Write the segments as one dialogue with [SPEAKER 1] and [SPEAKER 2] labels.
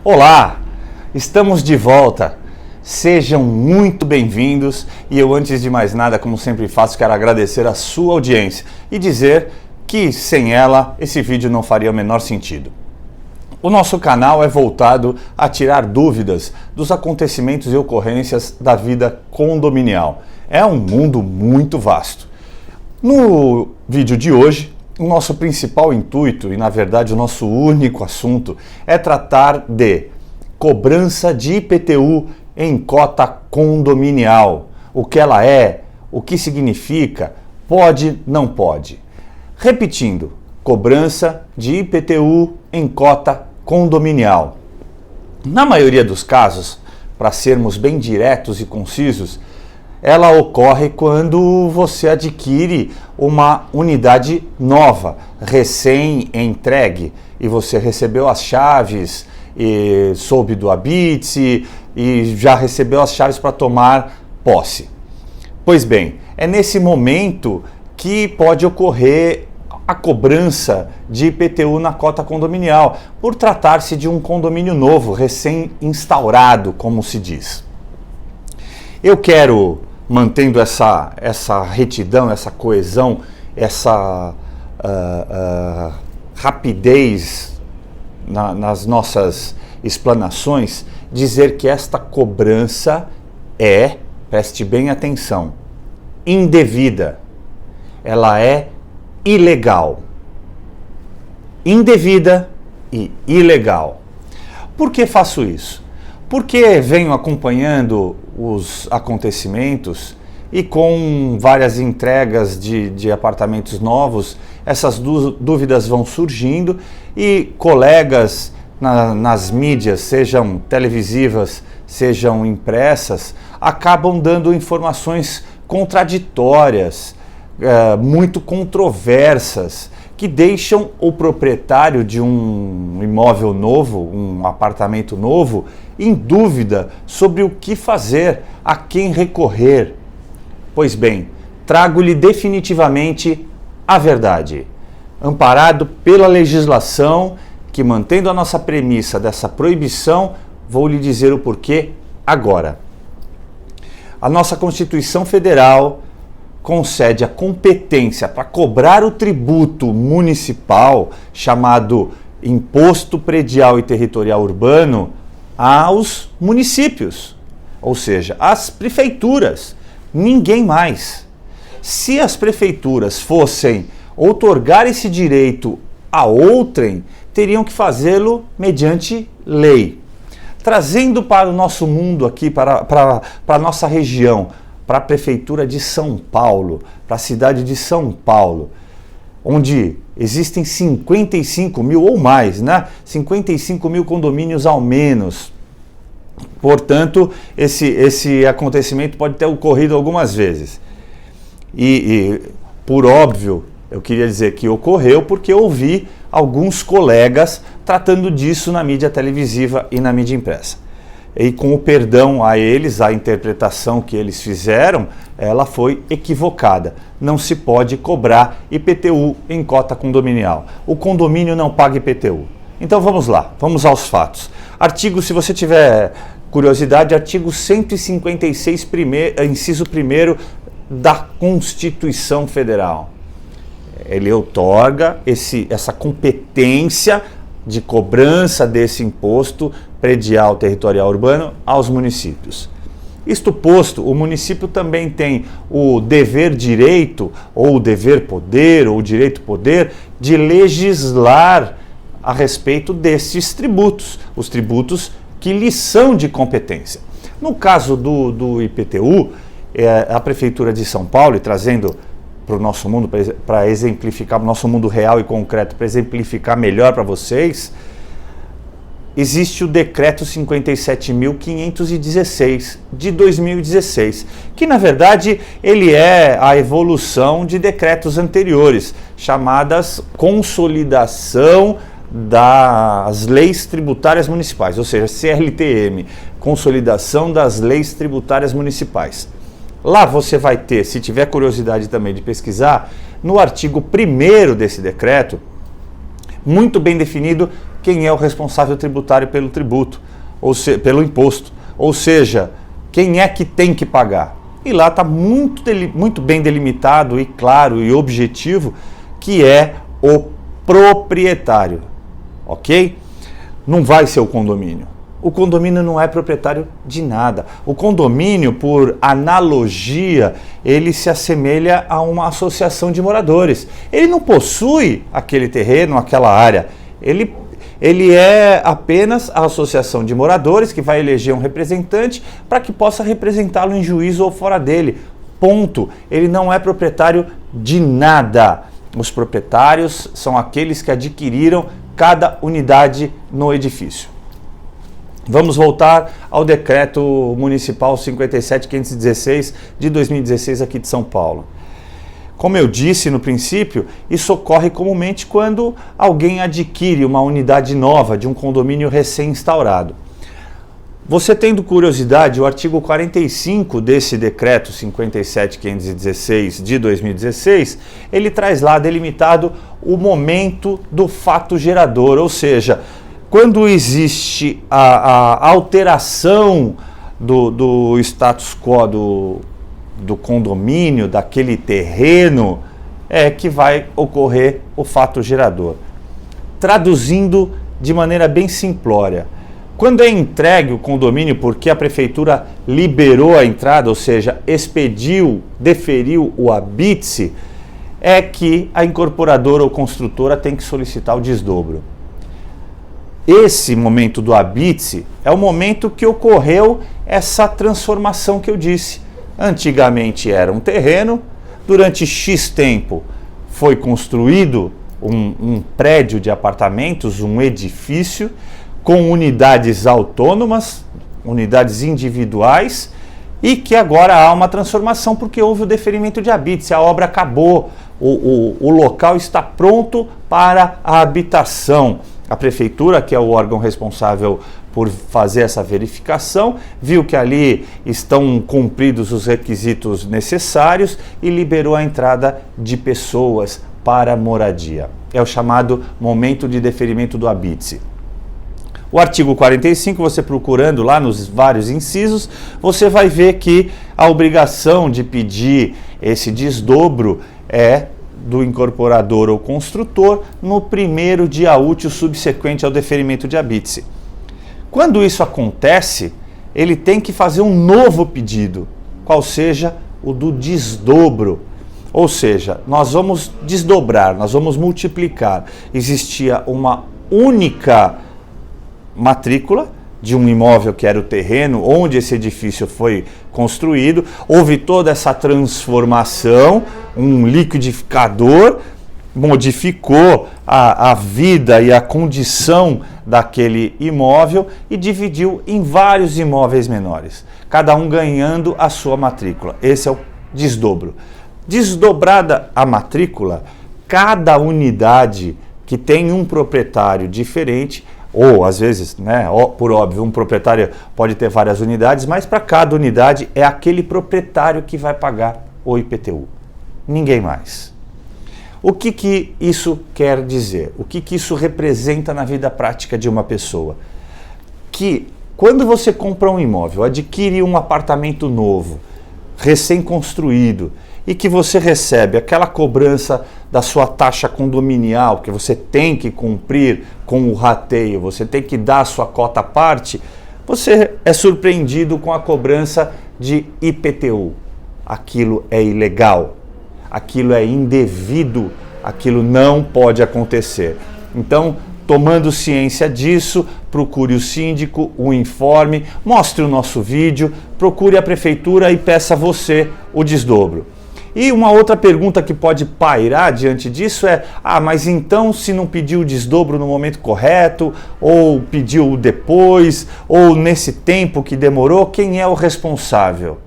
[SPEAKER 1] Olá, estamos de volta. Sejam muito bem-vindos e eu, antes de mais nada, como sempre faço, quero agradecer a sua audiência e dizer que sem ela esse vídeo não faria o menor sentido. O nosso canal é voltado a tirar dúvidas dos acontecimentos e ocorrências da vida condominial. É um mundo muito vasto. No vídeo de hoje, o nosso principal intuito e, na verdade, o nosso único assunto é tratar de cobrança de IPTU em cota condominial. O que ela é, o que significa, pode, não pode. Repetindo, cobrança de IPTU em cota condominial. Na maioria dos casos, para sermos bem diretos e concisos, ela ocorre quando você adquire uma unidade nova, recém-entregue, e você recebeu as chaves, e soube do habite e já recebeu as chaves para tomar posse. Pois bem, é nesse momento que pode ocorrer a cobrança de IPTU na cota condominial, por tratar-se de um condomínio novo, recém-instaurado, como se diz. Eu quero, mantendo essa retidão, essa coesão, essa rapidez nas nossas explanações, dizer que esta cobrança é, preste bem atenção, indevida. Ela é ilegal. Indevida e ilegal. Por que faço isso? Porque venho acompanhando os acontecimentos e com várias entregas de apartamentos novos, essas dúvidas vão surgindo e colegas nas mídias, sejam televisivas, sejam impressas, acabam dando informações contraditórias, muito controversas, que deixam o proprietário de um imóvel novo, um apartamento novo, em dúvida sobre o que fazer, a quem recorrer. Pois bem, trago-lhe definitivamente a verdade, amparado pela legislação, que, mantendo a nossa premissa dessa proibição, vou lhe dizer o porquê agora. A nossa Constituição Federal concede a competência para cobrar o tributo municipal, chamado Imposto Predial e Territorial Urbano, aos municípios, ou seja, às prefeituras, ninguém mais. Se as prefeituras fossem outorgar esse direito a outrem, teriam que fazê-lo mediante lei. Trazendo para o nosso mundo aqui, para a nossa região, para a Prefeitura de São Paulo, para a cidade de São Paulo, onde existem 55 mil ou mais, né? 55 mil condomínios ao menos. Portanto, esse acontecimento pode ter ocorrido algumas vezes. E por óbvio, eu queria dizer que ocorreu porque eu ouvi alguns colegas tratando disso na mídia televisiva e na mídia impressa. E com o perdão a eles, a interpretação que eles fizeram, ela foi equivocada. Não se pode cobrar IPTU em cota condominial. O condomínio não paga IPTU. Então vamos lá, vamos aos fatos. Artigo, se você tiver curiosidade, artigo 156, inciso 1º da Constituição Federal. Ele outorga essa competência de cobrança desse imposto predial territorial urbano aos municípios. Isto posto, o município também tem o dever-direito, ou o dever-poder, ou o direito-poder, de legislar a respeito desses tributos, os tributos que lhes são de competência. No caso do IPTU, a Prefeitura de São Paulo, e trazendo para o nosso mundo, para exemplificar o nosso mundo real e concreto, para exemplificar melhor para vocês, existe o Decreto 57.516 de 2016, que na verdade ele é a evolução de decretos anteriores, chamadas Consolidação das Leis Tributárias Municipais, ou seja, CLTM, Consolidação das Leis Tributárias Municipais. Lá você vai ter, se tiver curiosidade também de pesquisar, no artigo 1º desse decreto, muito bem definido quem é o responsável tributário pelo tributo, pelo imposto, ou seja, quem é que tem que pagar. E lá está muito bem delimitado e claro e objetivo que é o proprietário, ok? Não vai ser o condomínio. O condomínio não é proprietário de nada. O condomínio, por analogia, ele se assemelha a uma associação de moradores. Ele não possui aquele terreno, aquela área. Ele é apenas a associação de moradores que vai eleger um representante para que possa representá-lo em juízo ou fora dele. Ponto. Ele não é proprietário de nada. Os proprietários são aqueles que adquiriram cada unidade no edifício. Vamos voltar ao Decreto Municipal 57.516 de 2016 aqui de São Paulo. Como eu disse no princípio, isso ocorre comumente quando alguém adquire uma unidade nova de um condomínio recém-instaurado. Você tendo curiosidade, o artigo 45 desse Decreto 57.516 de 2016, ele traz lá delimitado o momento do fato gerador, ou seja, quando existe a alteração do status quo do condomínio, daquele terreno, é que vai ocorrer o fato gerador. Traduzindo de maneira bem simplória, quando é entregue o condomínio porque a prefeitura liberou a entrada, ou seja, deferiu o habite-se, é que a incorporadora ou construtora tem que solicitar o desdobro. Esse momento do habite-se é o momento que ocorreu essa transformação que eu disse. Antigamente era um terreno, durante X tempo foi construído um prédio de apartamentos, um edifício, com unidades autônomas, unidades individuais, e que agora há uma transformação porque houve o deferimento de habite-se, a obra acabou, o local está pronto para a habitação. A prefeitura, que é o órgão responsável por fazer essa verificação, viu que ali estão cumpridos os requisitos necessários e liberou a entrada de pessoas para moradia. É o chamado momento de deferimento do habite-se. O artigo 45, você procurando lá nos vários incisos, você vai ver que a obrigação de pedir esse desdobro é do incorporador ou construtor no primeiro dia útil subsequente ao deferimento de habite-se. Quando isso acontece, ele tem que fazer um novo pedido, qual seja o do desdobro. Ou seja, nós vamos desdobrar, nós vamos multiplicar. Existia uma única matrícula de um imóvel que era o terreno onde esse edifício foi construído, houve toda essa transformação, um liquidificador modificou a vida e a condição daquele imóvel e dividiu em vários imóveis menores, cada um ganhando a sua matrícula. Esse é o desdobro. Desdobrada a matrícula, cada unidade que tem um proprietário diferente, ou às vezes, né, por óbvio, um proprietário pode ter várias unidades, mas para cada unidade é aquele proprietário que vai pagar o IPTU. Ninguém mais. O que isso quer dizer? O que isso representa na vida prática de uma pessoa? Que quando você compra um imóvel, adquire um apartamento novo, recém-construído, e que você recebe aquela cobrança da sua taxa condominial, que você tem que cumprir com o rateio, você tem que dar a sua cota à parte, você é surpreendido com a cobrança de IPTU. Aquilo é ilegal, aquilo é indevido, aquilo não pode acontecer. Então, tomando ciência disso, procure o síndico, o informe, mostre o nosso vídeo, procure a prefeitura e peça você o desdobro. E uma outra pergunta que pode pairar diante disso é: mas então se não pediu o desdobro no momento correto, ou pediu depois, ou nesse tempo que demorou, quem é o responsável?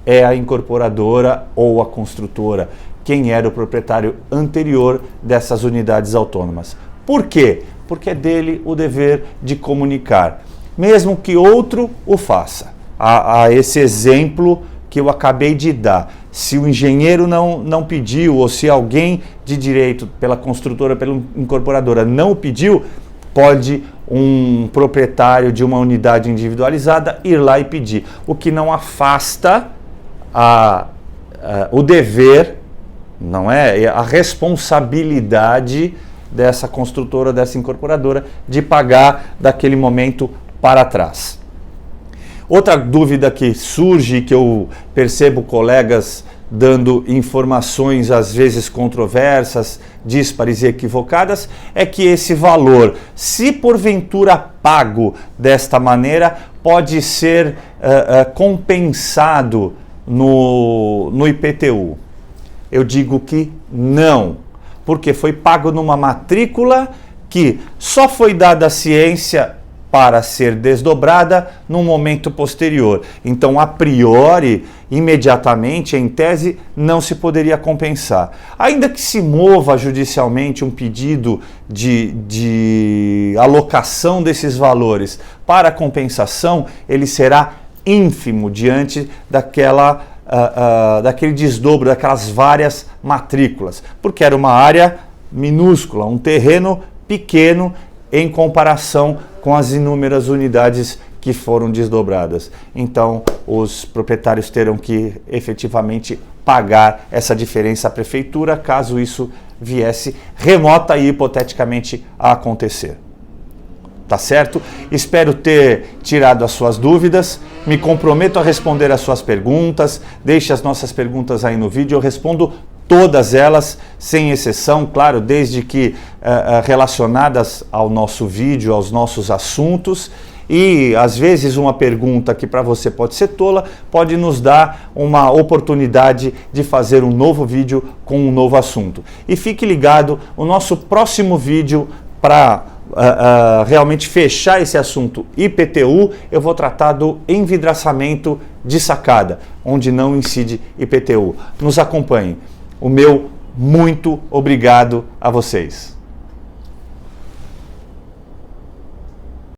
[SPEAKER 1] É a incorporadora ou a construtora, quem era o proprietário anterior dessas unidades autônomas. Por quê? Porque é dele o dever de comunicar, mesmo que outro o faça. Há esse exemplo que eu acabei de dar. Se o engenheiro não pediu, ou se alguém de direito pela construtora, pela incorporadora não o pediu, pode um proprietário de uma unidade individualizada ir lá e pedir, o que não afasta o dever, não é? A responsabilidade dessa construtora, dessa incorporadora, de pagar daquele momento para trás. Outra dúvida que surge, que eu percebo colegas dando informações às vezes controversas, díspares e equivocadas, é que esse valor, se porventura pago desta maneira, pode ser compensado no IPTU. Eu digo que não, porque foi pago numa matrícula que só foi dada a ciência para ser desdobrada num momento posterior. Então, a priori, imediatamente, em tese, não se poderia compensar. Ainda que se mova judicialmente um pedido de alocação desses valores para compensação, ele será ínfimo diante daquele desdobro, daquelas várias matrículas, porque era uma área minúscula, um terreno pequeno em comparação com as inúmeras unidades que foram desdobradas. Então, os proprietários terão que efetivamente pagar essa diferença à prefeitura, caso isso viesse remota e hipoteticamente a acontecer. Tá certo? Espero ter tirado as suas dúvidas, me comprometo a responder as suas perguntas, deixe as nossas perguntas aí no vídeo, eu respondo todas elas, sem exceção, claro, desde que relacionadas ao nosso vídeo, aos nossos assuntos, e às vezes uma pergunta que para você pode ser tola, pode nos dar uma oportunidade de fazer um novo vídeo com um novo assunto. E fique ligado, o nosso próximo vídeo para realmente fechar esse assunto IPTU, eu vou tratar do envidraçamento de sacada, onde não incide IPTU. Nos acompanhe. O meu muito obrigado a vocês.